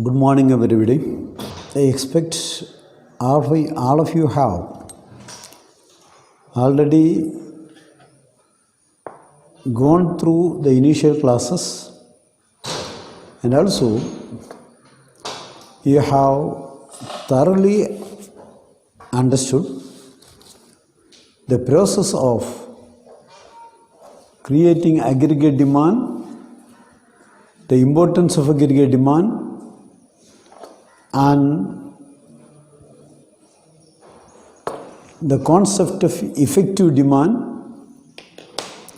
Good morning, everybody. I expect all of you have already gone through the initial classes, and also you have thoroughly understood the process of creating aggregate demand, the importance of aggregate demand, and the concept of effective demand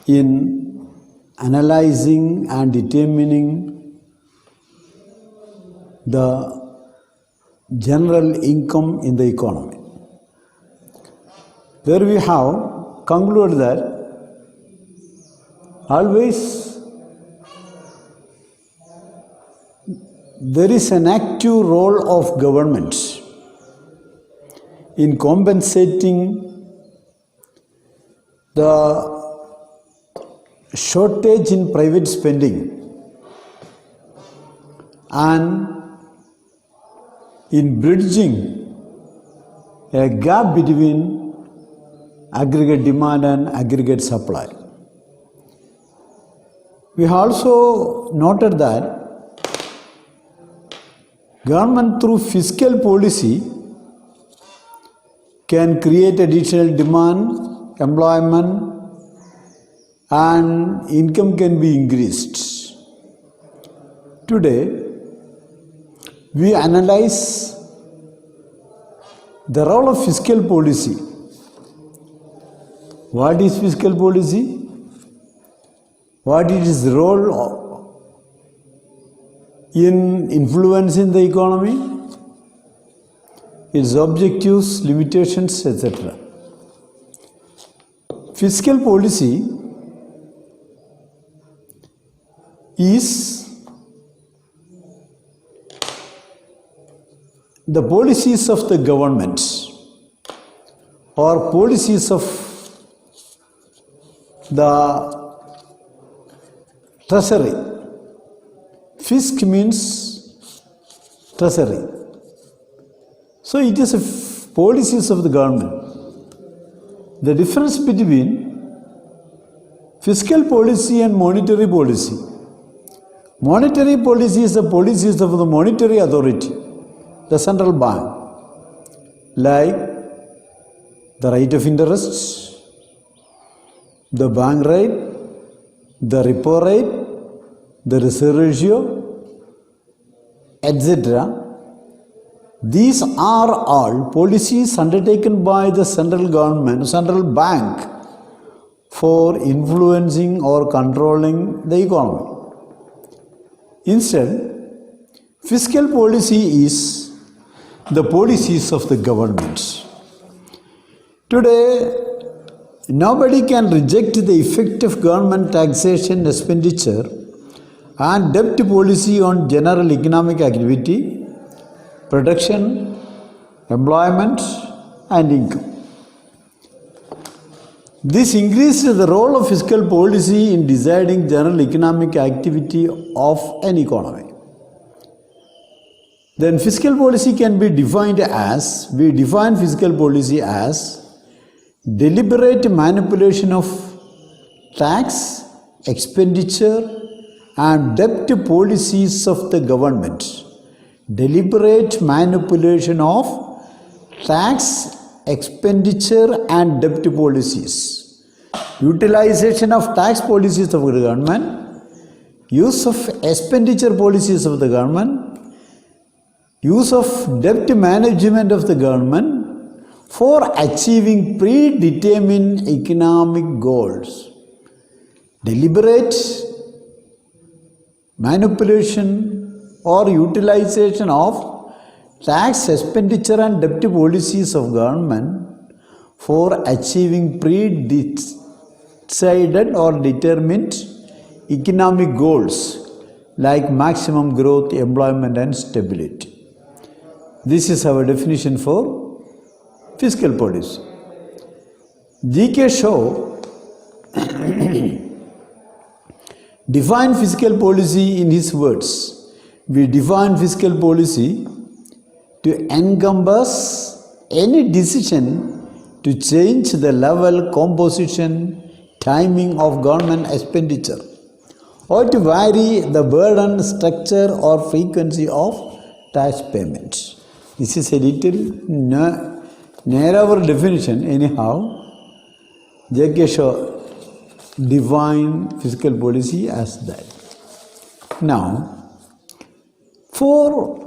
in analyzing and determining the general income in the economy, where we have concluded that always there is an active role of government in compensating the shortage in private spending and in bridging a gap between aggregate demand and aggregate supply. We also noted that government through fiscal policy can create additional demand, employment, and income can be increased. Today, we analyze the role of fiscal policy. What is fiscal policy? What is its role in influencing the economy, its objectives, limitations, etc. Fiscal policy is the policies of the government or policies of the treasury. Fisc means treasury. So it is policies of the government. The difference between fiscal policy and monetary policy. Monetary policy is the policies of the monetary authority, the central bank, like the rate of interest, the bank rate, the repo rate, the reserve ratio, etc. These are all policies undertaken by the central government, central bank, for influencing or controlling the economy. Instead, fiscal policy is the policies of the government. Today, nobody can reject the effect of government taxation, expenditure, and debt policy on general economic activity, production, employment, and income. This increases the role of fiscal policy in deciding general economic activity of an economy. Then fiscal policy can be defined as, we define fiscal policy as deliberate manipulation of tax, expenditure, and debt policies of the government. Deliberate manipulation of tax, expenditure, and debt policies. Utilization of tax policies of the government, use of expenditure policies of the government, use of debt management of the government for achieving predetermined economic goals. Deliberate manipulation or utilization of tax, expenditure, and debt policies of government for achieving predecided or determined economic goals like maximum growth, employment, and stability. This is our definition for fiscal policy. G.K. Shaw defined fiscal policy in his words: we define fiscal policy to encompass any decision to change the level, composition, timing of government expenditure, or to vary the burden, structure, or frequency of tax payments. This is a little narrower definition. Anyhow, J.K. Shaw defined fiscal policy as that. Now, for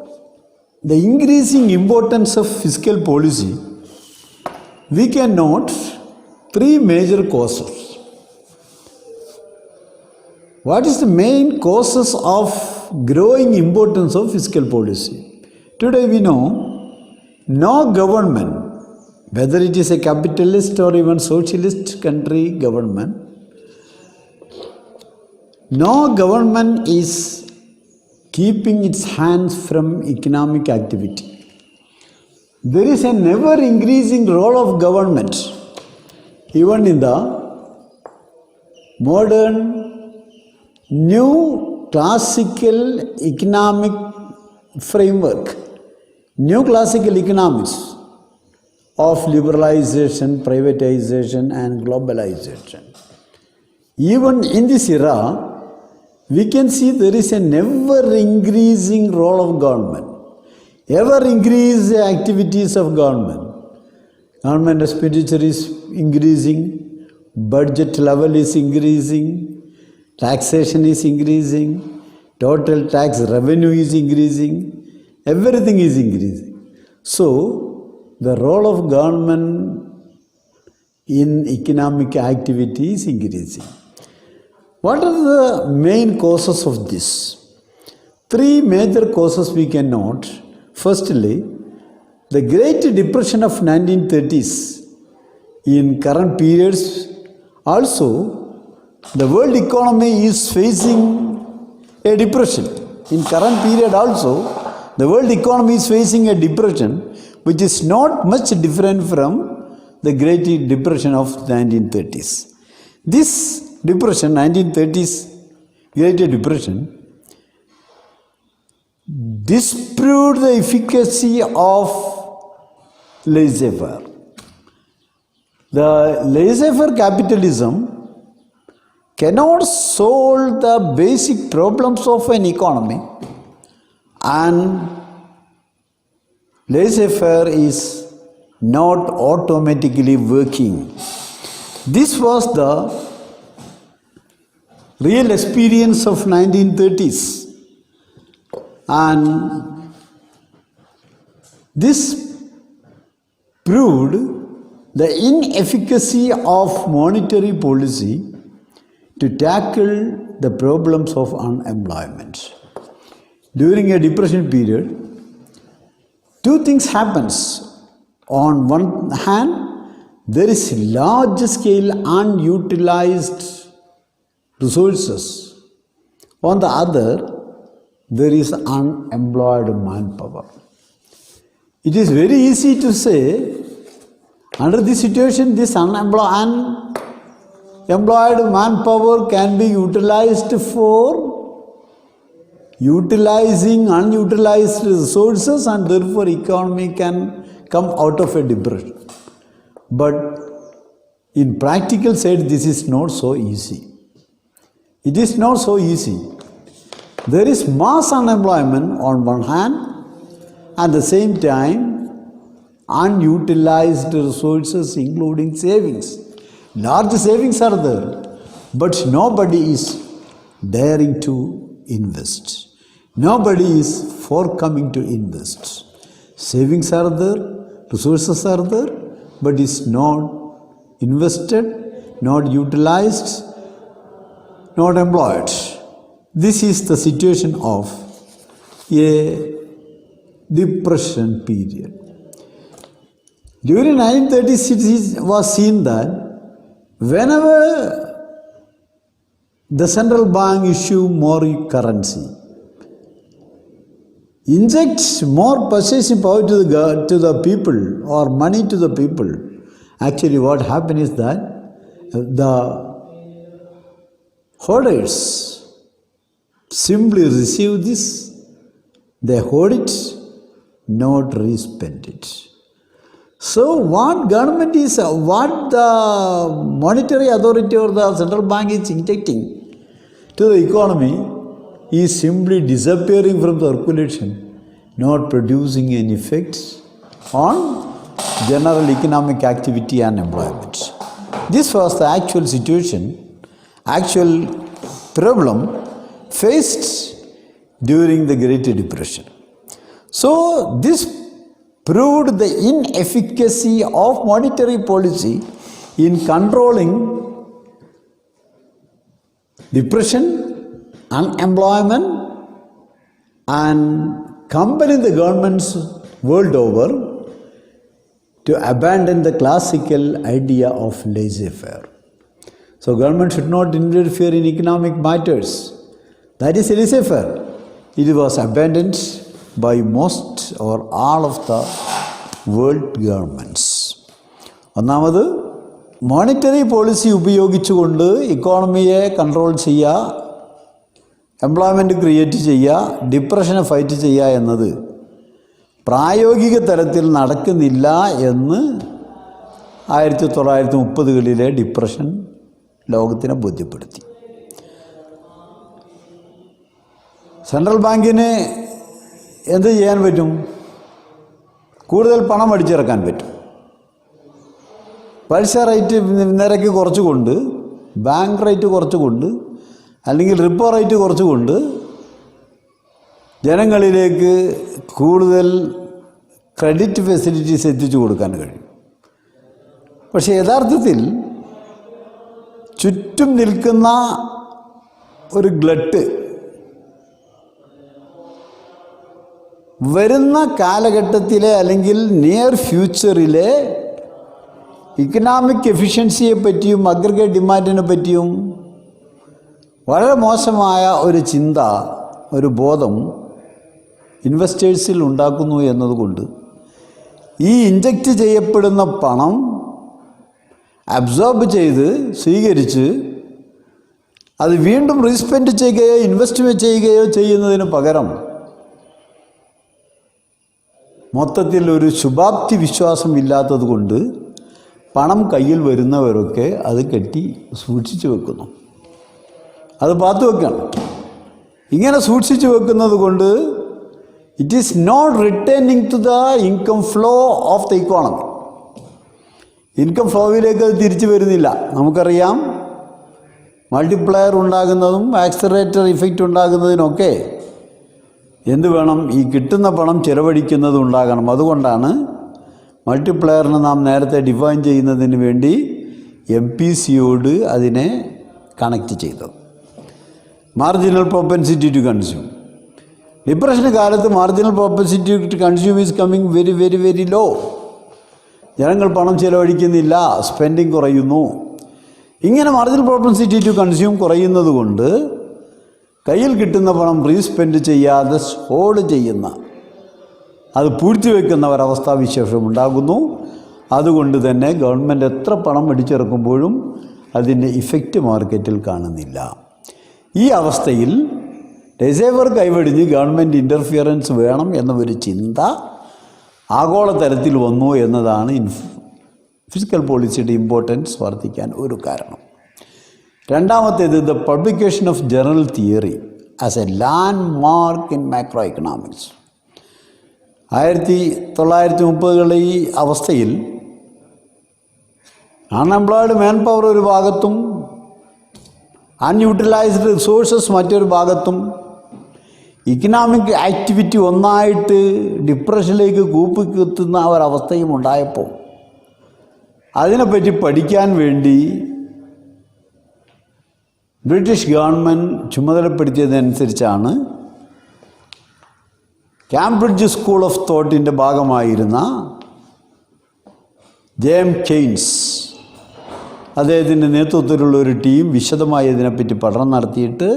the increasing importance of fiscal policy, we can note three major causes. What is the main causes of growing importance of fiscal policy? Today we know no government, whether it is a capitalist or even socialist country government, no government is keeping its hands from economic activity. There is a never increasing role of government, even in the modern new classical economic framework, new classical economics of liberalization, privatization, and globalization. Even in this era, we can see there is a never increasing role of government, ever increase the activities of government. Government expenditure is increasing, budget level is increasing, taxation is increasing, total tax revenue is increasing, everything is increasing. So, the role of government in economic activity is increasing. What are the main causes of this? Three major causes we can note. Firstly, the Great Depression of 1930s. In current periods, also, the world economy is facing a depression. In current period also, the world economy is facing a depression which is not much different from the Great Depression of 1930s. This depression, 1930s Great Depression, disproved the efficacy of laissez-faire. The laissez-faire capitalism cannot solve the basic problems of an economy, and laissez-faire is not automatically working. This was the real experience of 1930s, and this proved the inefficacy of monetary policy to tackle the problems of unemployment. During a depression period, two things happens. On one hand, there is large scale unutilized resources. On the other, there is unemployed manpower. It is very easy to say, under this situation, this unemployed manpower can be utilized for utilizing unutilized resources, and therefore economy can come out of a depression. But in practical side, this is not so easy. It is not so easy. There is mass unemployment on one hand, at the same time unutilized resources including savings. Large savings are there, but nobody is daring to invest. Nobody is forthcoming to invest. Savings are there, resources are there, but it's not invested, not utilized, not employed. This is the situation of a depression period. During 1930s, it was seen that whenever the central bank issue more currency, inject more purchasing power to the people or money to the people, actually what happened is that the holders simply receive this they hold it, not respend it. So what the monetary authority or the central bank is injecting to the economy is simply disappearing from circulation, not producing any effects on general economic activity and employment. This was the actual situation, actual problem faced during the Great Depression. So this proved the inefficacy of monetary policy in controlling depression, unemployment, and compelling the governments world over to abandon the classical idea of laissez-faire. So government should not interfere in economic matters. That is laissez-faire. It was abandoned by most or all of the world governments. ഒന്നാമത് monetary policy ഉപയോഗിച്ചുകൊണ്ട് ഇക്കോണമിയെ control ചെയ്യുക, employment create ചെയ്യുക, ഡിപ്രഷനെ fight ചെയ്യുക എന്നത് പ്രായോഗിക തലത്തിൽ നടക്കുന്നില്ല എന്ന് 1930കളിലെ ഡിപ്രഷൻ ലോകത്തിനെ ബോധ്യപ്പെടുത്തി. സെൻട്രൽ ബാങ്കിന് എന്ത് ചെയ്യാൻ പറ്റും? കൂടുതൽ പണം അടിച്ചിറക്കാൻ പറ്റും. പലിശ റേറ്റ് നിരക്ക് കുറച്ചുകൊണ്ട്, ബാങ്ക് റേറ്റ് കുറച്ചുകൊണ്ട്, അല്ലെങ്കിൽ റിപ്പോ റേറ്റ് കുറച്ചുകൊണ്ട് ജനങ്ങളിലേക്ക് കൂടുതൽ ക്രെഡിറ്റ് ഫെസിലിറ്റീസ് എത്തിച്ചു കൊടുക്കാൻ കഴിയും. പക്ഷേ യഥാർത്ഥത്തിൽ ചുറ്റും നിൽക്കുന്ന ഒരു ഗ്ലട്ട് വരുന്ന കാലഘട്ടത്തിലെ അല്ലെങ്കിൽ നിയർ ഫ്യൂച്ചറിലെ ഇക്കണോമിക് എഫിഷ്യൻസിയെ പറ്റിയും അഗ്രിഗേറ്റ് ഡിമാൻഡിനെ പറ്റിയും വളരെ മോശമായ ഒരു ചിന്ത, ഒരു ബോധം ഇൻവെസ്റ്റേഴ്സിൽ ഉണ്ടാക്കുന്നു എന്നതുകൊണ്ട് ഈ ഇൻജക്റ്റ് ചെയ്യപ്പെടുന്ന പണം അബ്സോർബ് ചെയ്ത് സ്വീകരിച്ച് അത് വീണ്ടും റീസ്പെൻഡ് ചെയ്യുകയോ ഇൻവെസ്റ്റ് ചെയ്യുകയോ ചെയ്യുന്നതിന് പകരം മൊത്തത്തിൽ ഒരു ശുഭാപ്തി വിശ്വാസം ഇല്ലാത്തത് കൊണ്ട് പണം കയ്യിൽ വരുന്നവരൊക്കെ അത് കെട്ടി സൂക്ഷിച്ചു വെക്കുന്നു. അത് പാത്തു വെക്കണം. ഇങ്ങനെ സൂക്ഷിച്ചു വെക്കുന്നത് കൊണ്ട് it is not returning to the income flow of the economy. Income ഫ്ലോയിലേക്ക് അത് തിരിച്ചു വരുന്നില്ല. നമുക്കറിയാം, മൾട്ടിപ്ലയർ ഉണ്ടാകുന്നതും ആക്സിലറേറ്റർ ഇഫക്റ്റ് ഉണ്ടാകുന്നതിനൊക്കെ എന്ത് വേണം? ഈ കിട്ടുന്ന പണം ചിലവഴിക്കുന്നത് ഉണ്ടാകണം. അതുകൊണ്ടാണ് മൾട്ടിപ്ലയറിനെ നാം നേരത്തെ ഡിഫൈൻ ചെയ്യുന്നതിന് വേണ്ടി MPCയോട് അതിനെ കണക്റ്റ് ചെയ്തത്. Marginal propensity to consume. Depression കാലത്ത് marginal propensity to consume is coming very very very low. ജനങ്ങൾ പണം ചിലവഴിക്കുന്നില്ല, സ്പെൻഡിങ് കുറയുന്നു. ഇങ്ങനെ മാർജിനൽ പ്രൊപ്പൻസിറ്റി ടു കൺസ്യൂം കുറയുന്നത് കൊണ്ട് കയ്യിൽ കിട്ടുന്ന പണം റീസ്പെൻഡ് ചെയ്യാതെ ഹോൾഡ് ചെയ്യുന്ന, അത് പൂഴ്ത്തിവെക്കുന്ന ഒരവസ്ഥാവിശേഷം ഉണ്ടാകുന്നു. അതുകൊണ്ട് തന്നെ ഗവൺമെൻറ് എത്ര പണം അടിച്ചിറക്കുമ്പോഴും അതിൻ്റെ ഇഫക്റ്റ് മാർക്കറ്റിൽ കാണുന്നില്ല. ഈ അവസ്ഥയിൽ റിസർവർ കൈവെടിഞ്ഞ് ഗവൺമെൻറ് ഇൻ്റർഫിയറൻസ് വേണം എന്ന ഒരു ചിന്ത ആഗോളതലത്തിൽ വന്നു എന്നതാണ് ഫിസിക്കൽ പോളിസിയുടെ ഇമ്പോർട്ടൻസ് വർദ്ധിക്കാൻ ഒരു കാരണം. രണ്ടാമത്തേത്, the publication of general theory as a landmark in macroeconomics. 1930കളിലെ ഈ അവസ്ഥയിൽ അൺഎംപ്ലോയ്ഡ് മാൻ പവർ ഒരു ഭാഗത്തും അൺയൂട്ടിലൈസ്ഡ് റിസോഴ്സസ് മറ്റൊരു ഭാഗത്തും ഇക്കണോമിക് ആക്ടിവിറ്റി ഒന്നായിട്ട് ഡിപ്രഷനിലേക്ക് കൂപ്പിക്കുത്തുന്ന ഒരവസ്ഥയും ഉണ്ടായപ്പോൾ അതിനെപ്പറ്റി പഠിക്കാൻ വേണ്ടി ബ്രിട്ടീഷ് ഗവൺമെൻറ് ചുമതലപ്പെടുത്തിയതനുസരിച്ചാണ് കാംബ്രിഡ്ജ് സ്കൂൾ ഓഫ് തോട്ടിൻ്റെ ഭാഗമായിരുന്ന കെയ്ൻസ്, അദ്ദേഹത്തിൻ്റെ നേതൃത്വത്തിലുള്ള ഒരു ടീം വിശദമായി ഇതിനെപ്പറ്റി പഠനം നടത്തിയിട്ട്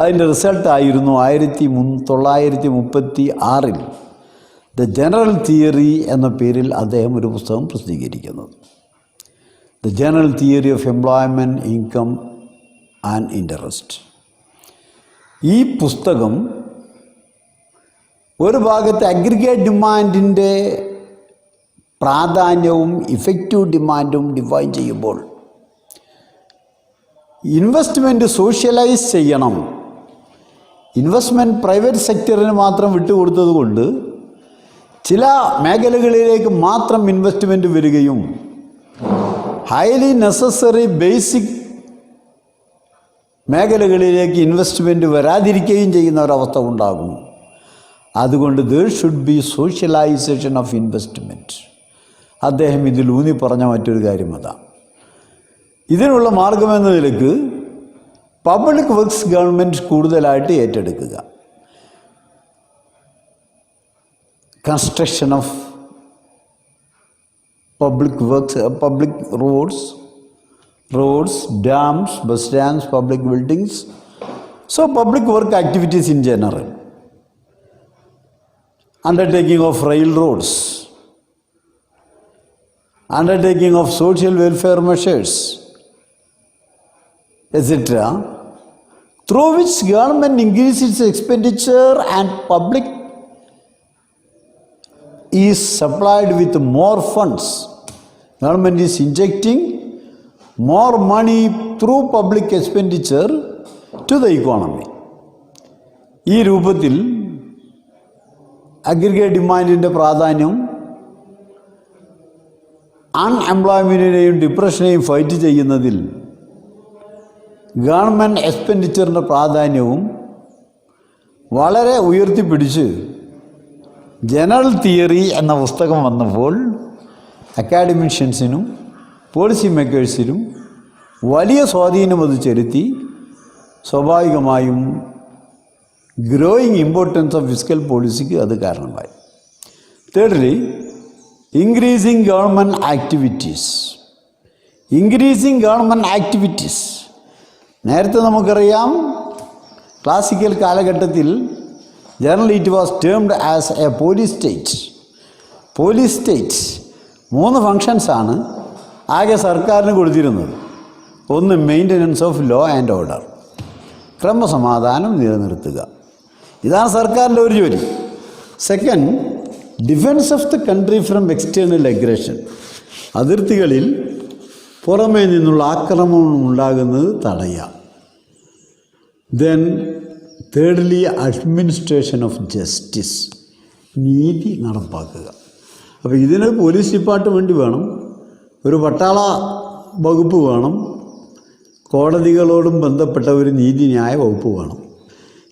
അതിൻ്റെ റിസൾട്ടായിരുന്നു 1936 ദ ജനറൽ തിയറി എന്ന പേരിൽ അദ്ദേഹം ഒരു പുസ്തകം പ്രസിദ്ധീകരിക്കുന്നത്. The general theory of employment, income and interest. ഈ പുസ്തകം ഒരു ഭാഗത്ത് അഗ്രിഗേറ്റ് ഡിമാൻഡിൻ്റെ പ്രാധാന്യവും ഇഫക്റ്റീവ് ഡിമാൻഡും ഡിഫൈൻ ചെയ്യുമ്പോൾ ഇൻവെസ്റ്റ്മെൻറ്റ് സോഷ്യലൈസ് ചെയ്യണം. ഇൻവെസ്റ്റ്മെൻറ്റ് പ്രൈവറ്റ് സെക്ടറിന് മാത്രം വിട്ടുകൊടുത്തത് കൊണ്ട് ചില മേഖലകളിലേക്ക് മാത്രം ഇൻവെസ്റ്റ്മെൻറ്റ് വരികയും ഹൈലി നെസസറി ബേസിക് മേഖലകളിലേക്ക് ഇൻവെസ്റ്റ്മെൻറ്റ് വരാതിരിക്കുകയും ചെയ്യുന്ന ഒരവസ്ഥ ഉണ്ടാകും. അതുകൊണ്ട് there should be socialization of investment. അദ്ദേഹം ഇതിലൂന്നി പറഞ്ഞ മറ്റൊരു കാര്യം അതാണ്. ഇതിനുള്ള മാർഗമെന്ന നിലയ്ക്ക് പബ്ലിക് വർക്ക്സ് ഗവൺമെൻറ് കൂടുതലായിട്ട് ഏറ്റെടുക്കുക. Construction of public works, public roads, dams, bus stands, public buildings. So public work activities in general. Undertaking of railroads, undertaking of social welfare measures, etc., through which government increases its expenditure and public is supplied with more funds. Government is injecting more money through public expenditure to the economy. ഈ രൂപത്തിൽ aggregate ഡിമാൻഡിൻ്റെ പ്രാധാന്യം അൺഎംപ്ലോയ്മെൻറ്റിനെയും ഡിപ്രഷനെയും fight ചെയ്യുന്നതിൽ government എക്സ്പെൻഡിച്ചറിൻ്റെ പ്രാധാന്യവും വളരെ ഉയർത്തിപ്പിടിച്ച് general theory എന്ന പുസ്തകം വന്നപ്പോൾ അക്കാഡമിഷ്യൻസിനും പോളിസി മേക്കേഴ്സിനും വലിയ സ്വാധീനം അത് ചെലുത്തി. സ്വാഭാവികമായും ഗ്രോയിങ് ഇമ്പോർട്ടൻസ് ഓഫ് ഫിസ്ക്കൽ പോളിസിക്ക് അത് കാരണമായി. Thirdly, increasing government activities. നേരത്തെ നമുക്കറിയാം, ക്ലാസിക്കൽ കാലഘട്ടത്തിൽ general it was termed as A police state. 3 ഫങ്ഷൻസാണ് ആകെ സർക്കാരിന് കൊടുത്തിരുന്നത്. ഒന്ന്, maintenance of law and order, ക്രമസമാധാനം നിലനിർത്തുക. ഇതാണ് സർക്കാരിൻ്റെ ഒരു ജോലി. Second, defence of the country from external aggression. അതിർത്തികളിൽ പുറമേ നിന്നുള്ള ആക്രമണം ഉണ്ടാകുന്നത് തടയുക. Then thirdly, administration of justice, നീതി നടപ്പാക്കുക. അപ്പോൾ ഇതിന് പോലീസ് ഡിപ്പാർട്ട്മെൻറ്റ് വേണം, ഒരു പട്ടാള വകുപ്പ് വേണം, കോടതികളോടും ബന്ധപ്പെട്ട ഒരു നീതിന്യായ വകുപ്പ് വേണം.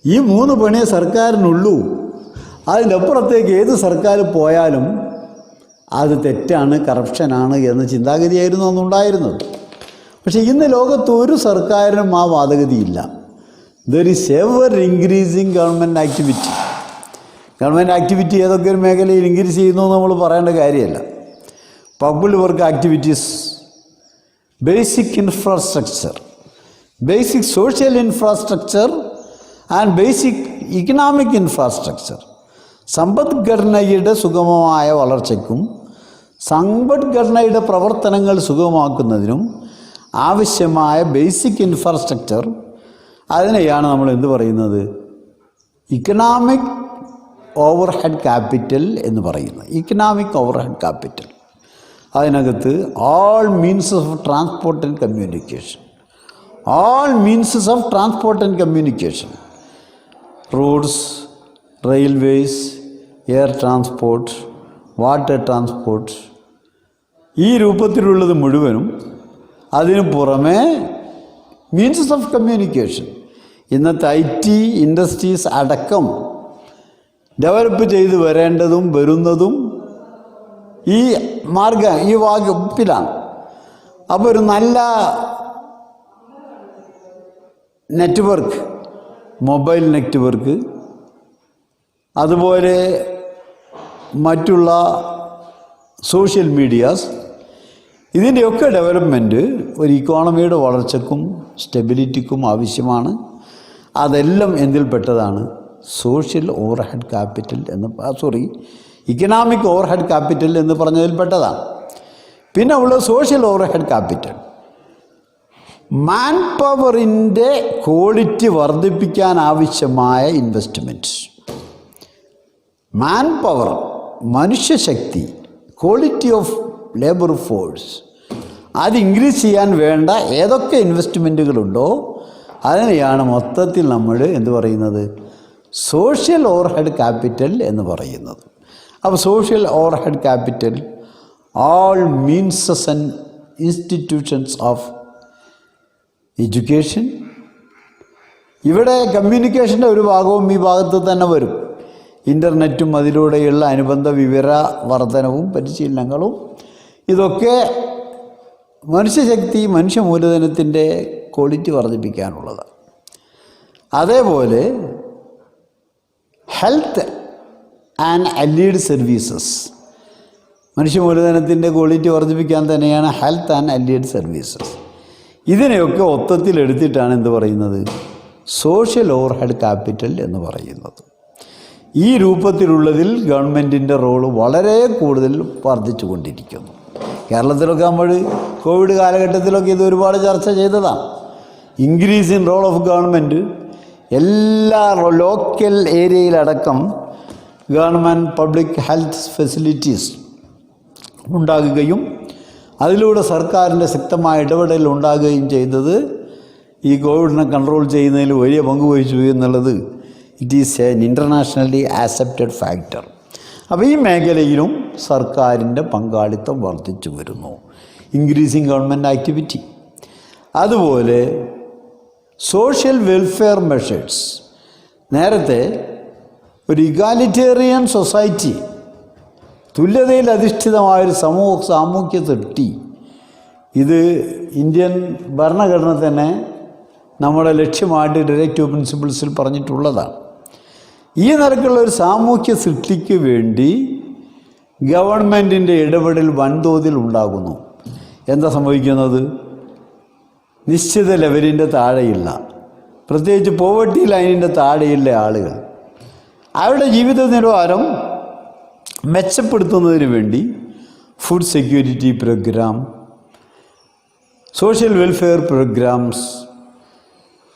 ഈ 3 പണിയേ സർക്കാരിനുള്ളൂ. അതിനപ്പുറത്തേക്ക് ഏത് സർക്കാർ പോയാലും അത് തെറ്റാണ്, കറപ്ഷനാണ് എന്ന ചിന്താഗതിയായിരുന്നു അന്നുണ്ടായിരുന്നത്. പക്ഷേ ഇന്ന് ലോകത്ത് ഒരു സർക്കാരിനും ആ വാദഗതിയില്ല. There is ever increasing government activity. Government activity ഏതൊക്കെ ഒരു മേഖലയിൽ ഇൻക്രീസ് ചെയ്യുന്നു നമ്മൾ പറയേണ്ട കാര്യമല്ല. Public work activities, basic infrastructure, basic social infrastructure and basic economic infrastructure. സമ്പദ്ഘടനയുടെ സുഗമമായ വളർച്ചയ്ക്കും സമ്പദ്ഘടനയുടെ പ്രവർത്തനങ്ങൾ സുഗമമാക്കുന്നതിനും ആവശ്യമായ ബേസിക് ഇൻഫ്രാസ്ട്രക്ചർ, അതിനെയാണ് നമ്മൾ എന്ത് പറയുന്നത്, ഇക്കണോമിക് ഓവർഹെഡ് ക്യാപിറ്റൽ എന്ന് പറയുന്നത്. ഇക്കണോമിക് ഓവർഹെഡ് ക്യാപിറ്റൽ അതിനകത്ത് all means of transport and communication, roads, railways, air transport, water transport, ഈ രൂപത്തിലുള്ളത് മുഴുവനും. അതിനു പുറമെ മീൻസസ് ഓഫ് കമ്മ്യൂണിക്കേഷൻ, ഇന്നത്തെ IT ഇൻഡസ്ട്രീസ് അടക്കം ഡെവലപ്പ് ചെയ്ത് വരേണ്ടതും വരുന്നതും ഈ വകുപ്പിലാണ്. അപ്പോൾ ഒരു നല്ല നെറ്റ്വർക്ക്, മൊബൈൽ നെറ്റ്വർക്ക്, അതുപോലെ മറ്റുള്ള സോഷ്യൽ മീഡിയാസ്, ഇതിൻ്റെയൊക്കെ ഡെവലപ്മെൻറ്റ് ഒരു ഇക്കോണമിയുടെ വളർച്ചയ്ക്കും സ്റ്റെബിലിറ്റിക്കും ആവശ്യമാണ്. അതെല്ലാം എന്തിൽപ്പെട്ടതാണ്, social overhead capital economic overhead capital എന്ന് പറഞ്ഞതിൽപ്പെട്ടതാണ്. പിന്നെ ഉള്ള സോഷ്യൽ ഓവർഹെഡ് ക്യാപിറ്റൽ, മാൻ പവറിൻ്റെ ക്വാളിറ്റി വർദ്ധിപ്പിക്കാൻ ആവശ്യമായ ഇൻവെസ്റ്റ്മെൻറ്റ്. മാൻ പവർ, മനുഷ്യശക്തി, ക്വാളിറ്റി ഓഫ് ലേബർ ഫോഴ്സ് അത് ഇൻക്രീസ് ചെയ്യാൻ വേണ്ട ഏതൊക്കെ ഇൻവെസ്റ്റ്മെൻറ്റുകളുണ്ടോ അതിനെയാണ് മൊത്തത്തിൽ നമ്മൾ എന്ത് പറയുന്നത്, സോഷ്യൽ ഓവർഹെഡ് ക്യാപിറ്റൽ എന്ന് പറയുന്നത്. അപ്പോൾ social overhead capital all means and institutions of education. ഇവിടെ കമ്മ്യൂണിക്കേഷൻ്റെ ഒരു ഭാഗവും ഈ ഭാഗത്ത് തന്നെ വരും. ഇൻ്റർനെറ്റും അതിലൂടെയുള്ള അനുബന്ധ വിവര വർധനവും പരിശീലനങ്ങളും ഇതൊക്കെ മനുഷ്യശക്തി, മനുഷ്യ മൂലധനത്തിൻ്റെ ക്വാളിറ്റി വർദ്ധിപ്പിക്കാനുള്ളതാണ്. അതേപോലെ ഹെൽത്ത് ആൻഡ് അലീഡ് സർവീസസ്, മനുഷ്യ മൂലധനത്തിൻ്റെ ക്വാളിറ്റി വർദ്ധിപ്പിക്കാൻ തന്നെയാണ് ഹെൽത്ത് ആൻഡ് അലീഡ് സർവീസസ്. ഇതിനെയൊക്കെ മൊത്തത്തിലെടുത്തിട്ടാണ് എന്ത് പറയുന്നത്, സോഷ്യൽ ഓവർഹെഡ് ക്യാപിറ്റൽ എന്ന് പറയുന്നത്. ഈ രൂപത്തിലുള്ളതിൽ ഗവൺമെൻറ്റിൻ്റെ റോള് വളരെ കൂടുതൽ വർദ്ധിച്ചു കൊണ്ടിരിക്കുന്നു. കേരളത്തിലൊക്കെ നമ്മൾ കോവിഡ് കാലഘട്ടത്തിലൊക്കെ ഇത് ഒരുപാട് ചർച്ച ചെയ്തതാണ്. Increase in role of government, എല്ലാ ലോക്കൽ ഏരിയയിലടക്കം ഗവൺമെൻറ് പബ്ലിക് ഹെൽത്ത് ഫെസിലിറ്റീസ് ഉണ്ടാകുകയും അതിലൂടെ സർക്കാരിൻ്റെ ശക്തമായ ഇടപെടൽ ഉണ്ടാകുകയും ചെയ്തത് ഈ കോവിഡിനെ കൺട്രോൾ ചെയ്യുന്നതിൽ വലിയ പങ്ക് വഹിച്ചു എന്നുള്ളത് it is N internationally accepted factor. അപ്പോൾ ഈ മേഖലയിലും സർക്കാരിൻ്റെ പങ്കാളിത്തം വർദ്ധിച്ചു വരുന്നു. ഇൻക്രീസിങ് ഗവൺമെൻറ് ആക്ടിവിറ്റി, അതുപോലെ സോഷ്യൽ വെൽഫെയർ മെഷേഴ്സ്. നേരത്തെ ഒരു ഇഗാലിറ്റേറിയൻ സൊസൈറ്റി, തുല്യതയിൽ അധിഷ്ഠിതമായൊരു സാമൂഹ്യ സൃഷ്ടി, ഇത് ഇന്ത്യൻ ഭരണഘടന തന്നെ നമ്മുടെ ലക്ഷ്യമായിട്ട് ഡയറക്റ്റീവ് പ്രിൻസിപ്പിൾസിൽ പറഞ്ഞിട്ടുള്ളതാണ്. ഈ നിലക്കുള്ള ഒരു സാമൂഹ്യ സൃഷ്ടിക്ക് വേണ്ടി ഗവൺമെൻറ്റിൻ്റെ ഇടപെടൽ വൻതോതിൽ ഉണ്ടാകുന്നു. എന്താ സംഭവിക്കുന്നത്, നിശ്ചിത ലെവലിൻ്റെ താഴെയുള്ള, പ്രത്യേകിച്ച് പോവർട്ടി ലൈനിൻ്റെ താഴെയുള്ള ആളുകൾ അവരുടെ ജീവിത നിലവാരം മെച്ചപ്പെടുത്തുന്നതിന് വേണ്ടി food security program, social welfare programs,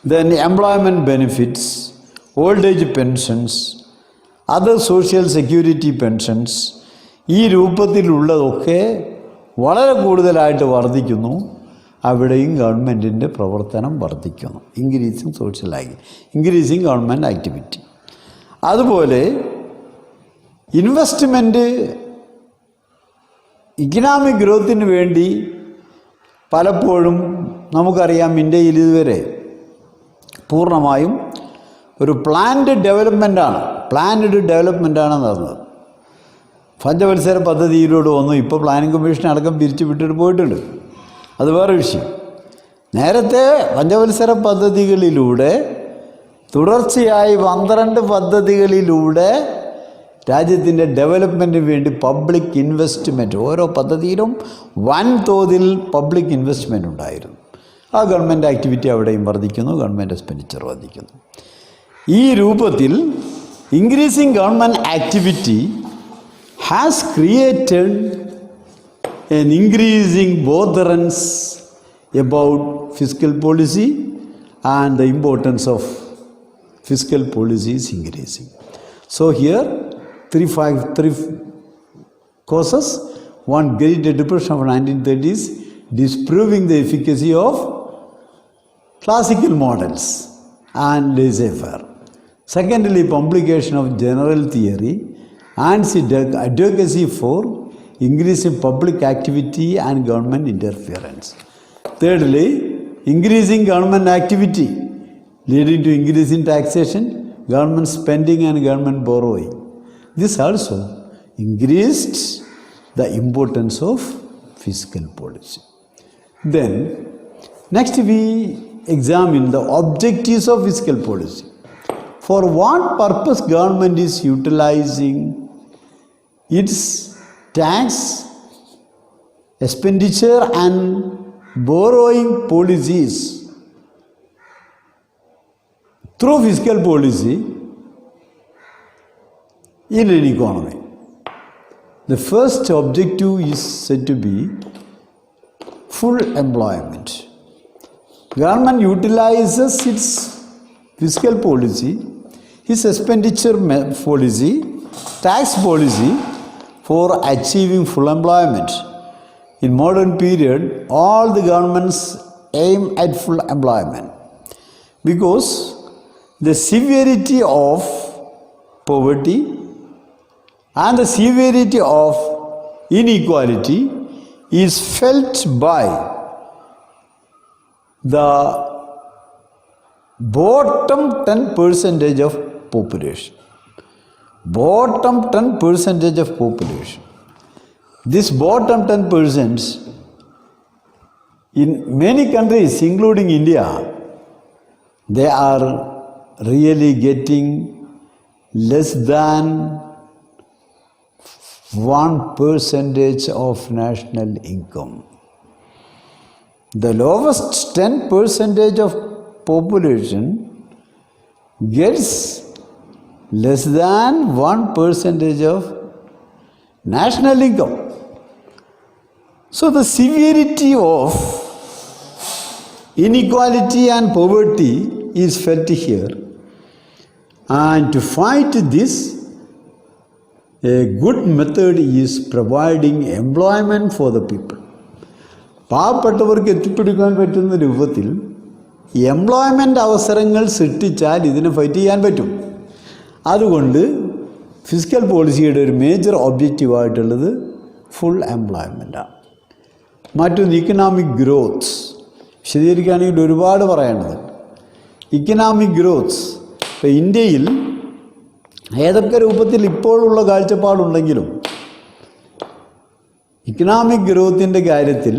then employment benefits, old age pensions, other social security pensions, ഈ രൂപത്തിലുള്ളതൊക്കെ വളരെ കൂടുതലായിട്ട് വർദ്ധിക്കുന്നു. അവിടെയും ഗവൺമെൻറ്റിൻ്റെ പ്രവർത്തനം വർദ്ധിക്കുന്നു. Increasing government activity. അതുപോലെ ഇൻവെസ്റ്റ്മെൻറ്റ് ഇക്കണോമിക് ഗ്രോത്തിന് വേണ്ടി പലപ്പോഴും നമുക്കറിയാം ഇന്ത്യയിൽ ഇതുവരെ പൂർണ്ണമായും ഒരു പ്ലാൻഡ് ഡെവലപ്മെൻറ്റാണ് നടന്നത്. പഞ്ചവത്സര പദ്ധതിയിലൂടെ വന്നു. ഇപ്പോൾ പ്ലാനിംഗ് കമ്മീഷൻ അടക്കം പിരിച്ചു വിട്ടിട്ട് പോയിട്ടുണ്ട്. അത് വേറെ വിഷയം. നേരത്തെ പഞ്ചവത്സര പദ്ധതികളിലൂടെ തുടർച്ചയായി 12 പദ്ധതികളിലൂടെ രാജ്യത്തിൻ്റെ ഡെവലപ്മെൻറ്റിന് വേണ്ടി പബ്ലിക് ഇൻവെസ്റ്റ്മെൻറ്റ്, ഓരോ പദ്ധതിയിലും വൻതോതിൽ പബ്ലിക് ഇൻവെസ്റ്റ്മെൻറ്റ് ഉണ്ടായിരുന്നു. ആ ഗവൺമെൻറ് ആക്ടിവിറ്റി അവിടെയും വർദ്ധിക്കുന്നു, ഗവൺമെൻറ് എക്സ്പെൻഡിച്ചർ വർദ്ധിക്കുന്നു. ഈ രൂപത്തിൽ increasing government activity has created an increasing botherance about fiscal policy, and the importance of fiscal policy is increasing. So here three causes. One, Great Depression of 1930s disproving the efficacy of classical models and laissez-faire. Secondly, publication of general theory and advocacy for increasing public activity and government interference. Thirdly, increasing government activity leading to increase in taxation, government spending and government borrowing. This also increased the importance of fiscal policy. Then, next we examine the objectives of fiscal policy. For what purpose government is utilizing its tax, expenditure and borrowing policies through fiscal policy in an economy. The first objective is said to be full employment. Government utilizes its fiscal policy, its expenditure policy tax policy for achieving full employment. In modern period, all the governments aim at full employment because the severity of poverty and the severity of inequality is felt by the bottom 10% of population. Bottom 10% of population. This bottom 10% in many countries, including India, they are really getting less than 1% of national income. The lowest 10% of population gets less than 1% of national income. So the severity of inequality and poverty is felt here. And to fight this, a good method is providing employment for the people. പാവപ്പെട്ടവർക്ക് എത്തിപ്പിടിക്കാൻ പറ്റുന്ന രൂപത്തിൽ employment അവസരങ്ങൾ സൃഷ്ടിച്ചാൽ ഇതിനെ fight ചെയ്യാൻ പറ്റും. അതുകൊണ്ട് fiscal പോളിസിയുടെ ഒരു മേജർ ഒബ്ജക്റ്റീവായിട്ടുള്ളത് ഫുൾ എംപ്ലോയ്മെൻറ്റാണ്. മറ്റൊന്ന് ഇക്കണോമിക് ഗ്രോത്ത്. വിശദീകരിക്കുകയാണെങ്കിൽ ഒരുപാട് പറയേണ്ടത്. ഇക്കണോമിക് ഗ്രോത്ത് ഇപ്പോൾ ഇന്ത്യയിൽ ഏതൊക്കെ രൂപത്തിൽ ഇപ്പോഴുള്ള കാഴ്ചപ്പാടുണ്ടെങ്കിലും ഇക്കണോമിക് ഗ്രോത്തിൻ്റെ കാര്യത്തിൽ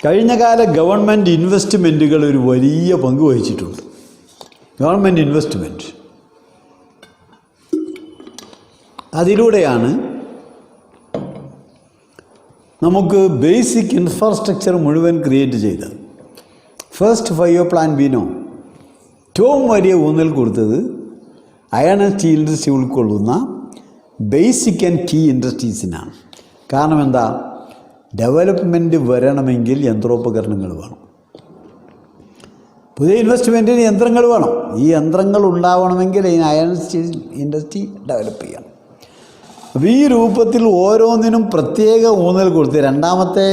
കഴിഞ്ഞകാല ഗവൺമെൻറ് ഇൻവെസ്റ്റ്മെൻറ്റുകൾ ഒരു വലിയ പങ്ക് വഹിച്ചിട്ടുണ്ട്. ഗവൺമെൻറ് ഇൻവെസ്റ്റ്മെൻറ്റ് അതിലൂടെയാണ് നമുക്ക് ബേസിക് ഇൻഫ്രാസ്ട്രക്ചർ മുഴുവൻ ക്രിയേറ്റ് ചെയ്തത്. ഫസ്റ്റ് 5 ഇയർ പ്ലാൻ വിനോ ഏറ്റവും വലിയ ഊന്നൽ കൊടുത്തത് അയൺ ആൻഡ് സ്റ്റീൽ ഇൻഡസ്ട്രി ഉൾക്കൊള്ളുന്ന ബേസിക് ആൻഡ് കീ ഇൻഡസ്ട്രീസിനാണ്. കാരണം എന്താ? ഡെവലപ്മെൻറ്റ് വരണമെങ്കിൽ യന്ത്രോപകരണങ്ങൾ വേണം. പുതിയ ഇൻവെസ്റ്റ്മെൻറ്റിന് യന്ത്രങ്ങൾ വേണം. ഈ യന്ത്രങ്ങൾ ഉണ്ടാവണമെങ്കിൽ ഈ അയൺ സ്റ്റീൽ ഇൻഡസ്ട്രി ഡെവലപ്പ് ചെയ്യണം. അപ്പോൾ ഈ രൂപത്തിൽ ഓരോന്നിനും പ്രത്യേക ഊന്നൽ കൊടുത്ത് രണ്ടാമത്തെ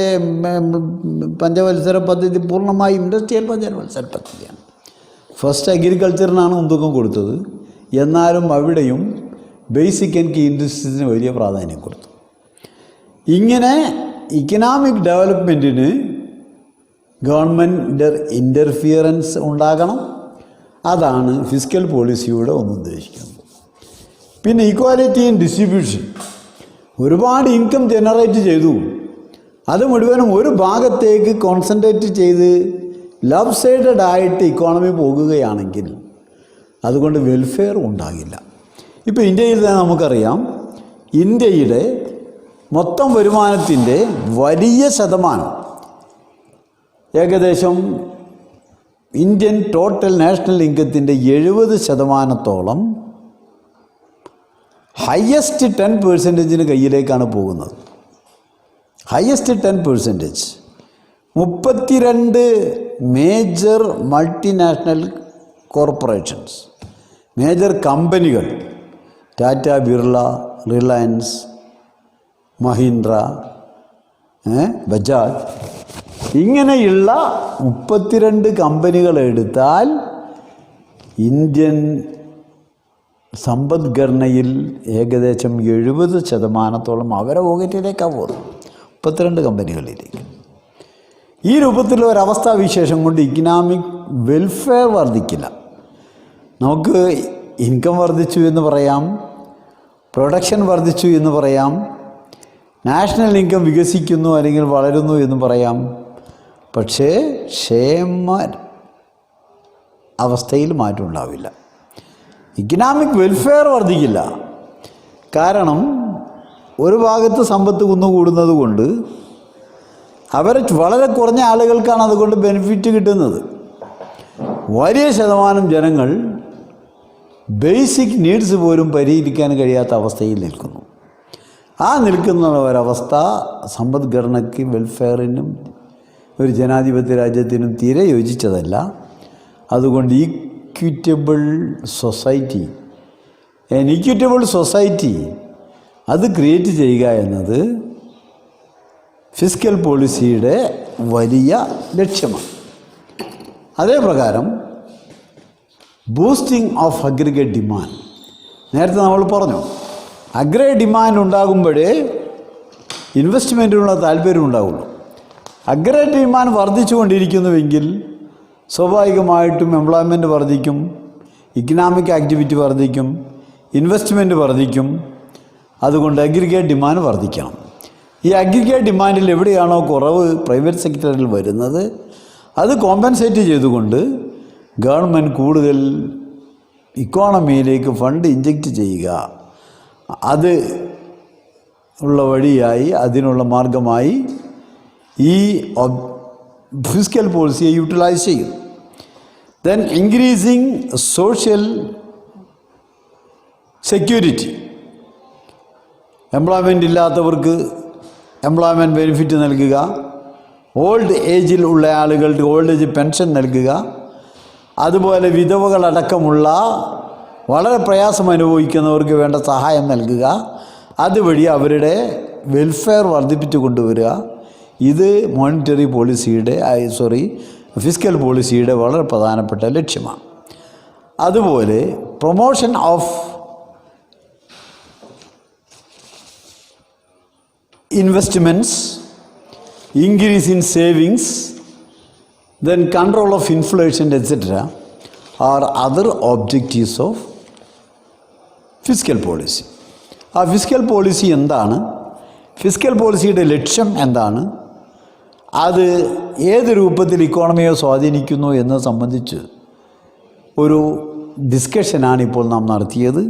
പഞ്ചവത്സര പദ്ധതി പൂർണ്ണമായി ഇൻഡസ്ട്രിയൽ പഞ്ചവത്സര പദ്ധതിയാണ്. ഫസ്റ്റ് അഗ്രികൾച്ചറിനാണ് മുൻതൂക്കം കൊടുത്തത്. എന്നാലും അവിടെയും ബേസിക് ആൻഡ് കീ ഇൻഡസ്ട്രീസിന് വലിയ പ്രാധാന്യം കൊടുത്തു. ഇങ്ങനെ ഇക്കണോമിക് ഡെവലപ്മെൻറ്റിന് ഗവൺമെൻറ് ഇൻ്റർഫിയറൻസ് ഉണ്ടാകണം. അതാണ് ഫിസ്ക്കൽ പോളിസിയുടെ ഉദ്ദേശിക്കുന്നത്. പിന്നെ ഈക്വാലിറ്റി ഇൻ ഡിസ്ട്രിബ്യൂഷൻ. ഒരുപാട് ഇൻകം ജനറേറ്റ് ചെയ്തു, അത് മുഴുവനും ഒരു ഭാഗത്തേക്ക് കോൺസെൻട്രേറ്റ് ചെയ്ത് ലബ് സൈഡഡ് ആയിട്ട് ഇക്കോണമി പോകുകയാണെങ്കിൽ അതുകൊണ്ട് വെൽഫെയർ ഉണ്ടാകില്ല. ഇപ്പോൾ ഇന്ത്യയിൽ തന്നെ നമുക്കറിയാം, ഇന്ത്യയുടെ മൊത്തം വരുമാനത്തിൻ്റെ വലിയ ശതമാനം, ഏകദേശം ഇന്ത്യൻ ടോട്ടൽ നാഷണൽ ഇൻകത്തിൻ്റെ 70% ഹയസ്റ്റ് 10% കയ്യിലേക്കാണ് പോകുന്നത്. Highest 10%. 32 major multinational corporations, major കമ്പനികൾ, ടാറ്റ, ബിർള, റിലയൻസ്, മഹീന്ദ്ര, ബജാജ്, ഇങ്ങനെയുള്ള 32 കമ്പനികൾ എടുത്താൽ ഇന്ത്യൻ സമ്പദ്ഘടനയിൽ ഏകദേശം 70% അവരെ പോക്കറ്റിലേക്കാണ് പോകുന്നത്. 32 കമ്പനികളിലേക്ക്. ഈ രൂപത്തിലുള്ള ഒരവസ്ഥാവിശേഷം കൊണ്ട് ഇക്കണോമിക് വെൽഫെയർ വർദ്ധിക്കില്ല. നമുക്ക് ഇൻകം വർദ്ധിച്ചു എന്ന് പറയാം, പ്രൊഡക്ഷൻ വർദ്ധിച്ചു എന്ന് പറയാം, നാഷണൽ ഇൻകം വികസിക്കുന്നു അല്ലെങ്കിൽ വളരുന്നു എന്ന് പറയാം. പക്ഷേ ക്ഷേമ അവസ്ഥയിൽ മാറ്റം ഉണ്ടാവില്ല. ഇക്കണോമിക് വെൽഫെയർ വർദ്ധിക്കില്ല. കാരണം ഒരു ഭാഗത്ത് സമ്പത്ത് കുന്നുകൂടുന്നത് കൊണ്ട് വളരെ കുറഞ്ഞ ആളുകൾക്കാണ് അതുകൊണ്ട് ബെനിഫിറ്റ് കിട്ടുന്നത്. വലിയ ശതമാനം ജനങ്ങൾ ബേസിക് നീഡ്സ് പോലും പരിഹരിക്കാൻ കഴിയാത്ത അവസ്ഥയിൽ നിൽക്കുന്നു. ആ നിൽക്കുന്ന ഒരവസ്ഥ സമ്പദ്ഘടനയ്ക്ക്, വെൽഫെയറിനും ഒരു ജനാധിപത്യ രാജ്യത്തിനും തീരെ യോജിച്ചതല്ല. അതുകൊണ്ട് equitable society. An equitable society അത് ക്രിയേറ്റ് ചെയ്യുക എന്നത് ഫിസ്ക്കൽ പോളിസിയുടെ വലിയ ലക്ഷ്യമാണ്. അതേ പ്രകാരം ബൂസ്റ്റിംഗ് ഓഫ് അഗ്രിഗേറ്റ് ഡിമാൻഡ്, നേരത്തെ നമ്മൾ പറഞ്ഞു അഗ്രിഗേറ്റ് ഡിമാൻഡ് ഉണ്ടാകുമ്പോഴേ ഇൻവെസ്റ്റ്മെൻറ്റിനുള്ള താല്പര്യം ഉണ്ടാവുള്ളൂ. അഗ്രിഗേറ്റ് ഡിമാൻഡ് വർദ്ധിച്ചുകൊണ്ടിരിക്കുന്നുവെങ്കിൽ സ്വാഭാവികമായിട്ടും എംപ്ലോയ്മെൻറ്റ് വർദ്ധിക്കും, ഇക്കണോമിക് ആക്ടിവിറ്റി വർദ്ധിക്കും, ഇൻവെസ്റ്റ്മെൻറ്റ് വർദ്ധിക്കും. അതുകൊണ്ട് അഗ്രിഗേറ്റ് ഡിമാൻഡ് വർദ്ധിക്കണം. ഈ അഗ്രിഗേറ്റ് ഡിമാൻഡിൽ എവിടെയാണോ കുറവ് പ്രൈവറ്റ് സെക്ടറിൽ വരുന്നത് അത് കോമ്പൻസേറ്റ് ചെയ്തുകൊണ്ട് ഗവൺമെൻറ് കൂടുതൽ ഇക്കോണമിയിലേക്ക് ഫണ്ട് ഇഞ്ചക്റ്റ് ചെയ്യുക, അത് ഉള്ള വഴിയായി, അതിനുള്ള മാർഗമായി ഈ ഫിസ്ക്കൽ പോളിസിയെ യൂട്ടിലൈസ് ചെയ്യും. Then increasing social security, employment ഇല്ലാത്തവർക്ക് എംപ്ലോയ്മെൻറ്റ് ബെനിഫിറ്റ് നൽകുക, ഓൾഡ് ഏജിൽ ഉള്ള ആളുകൾക്ക് ഓൾഡ് ഏജ് പെൻഷൻ നൽകുക, അതുപോലെ വിധവകളടക്കമുള്ള വളരെ പ്രയാസം അനുഭവിക്കുന്നവർക്ക് വേണ്ട സഹായം നൽകുക, അതുവഴി അവരുടെ വെൽഫെയർ വർദ്ധിപ്പിച്ചു കൊണ്ടുവരിക. ഇത് മോണിറ്ററി പോളിസിയുടെ ഫിസ്ക്കൽ പോളിസിയുടെ വളരെ പ്രധാനപ്പെട്ട ലക്ഷ്യമാണ്. അതുപോലെ promotion of investments, increase in savings, then control of inflation, etc. are other objectives of fiscal policy. ആ ഫിസ്ക്കൽ പോളിസി എന്താണ്, ഫിസ്ക്കൽ പോളിസിയുടെ ലക്ഷ്യം എന്താണ്, അത് ഏത് രൂപത്തിൽ ഇക്കോണമിയെ സ്വാധീനിക്കുന്നു എന്നത് സംബന്ധിച്ച് ഒരു ഡിസ്കഷനാണ് ഇപ്പോൾ നാം നടത്തിയത്.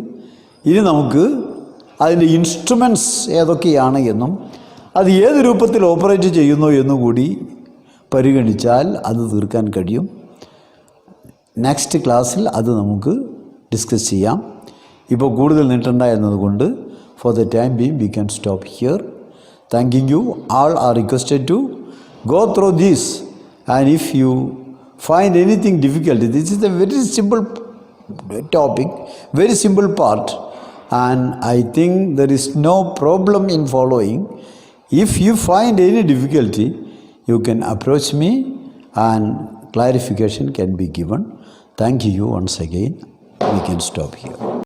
ഇനി നമുക്ക് അതിൻ്റെ ഇൻസ്ട്രുമെൻറ്റ്സ് ഏതൊക്കെയാണ് എന്നും അത് ഏത് രൂപത്തിൽ ഓപ്പറേറ്റ് ചെയ്യുന്നു എന്നുകൂടി പരിഗണിച്ചാൽ അത് തീർക്കാൻ കഴിയും. നെക്സ്റ്റ് ക്ലാസ്സിൽ അത് നമുക്ക് ഡിസ്കസ് ചെയ്യാം. ഇപ്പോൾ കൂടുതൽ നീട്ടണ്ട എന്നതുകൊണ്ട് for the time being we can stop here. Thanking you. All are requested to go through this, and if you find anything difficult, this is a very simple topic, very simple part, and I think there is no problem in following. If you find any difficulty, you can approach me and clarification can be given. Thank you once again. We can stop here.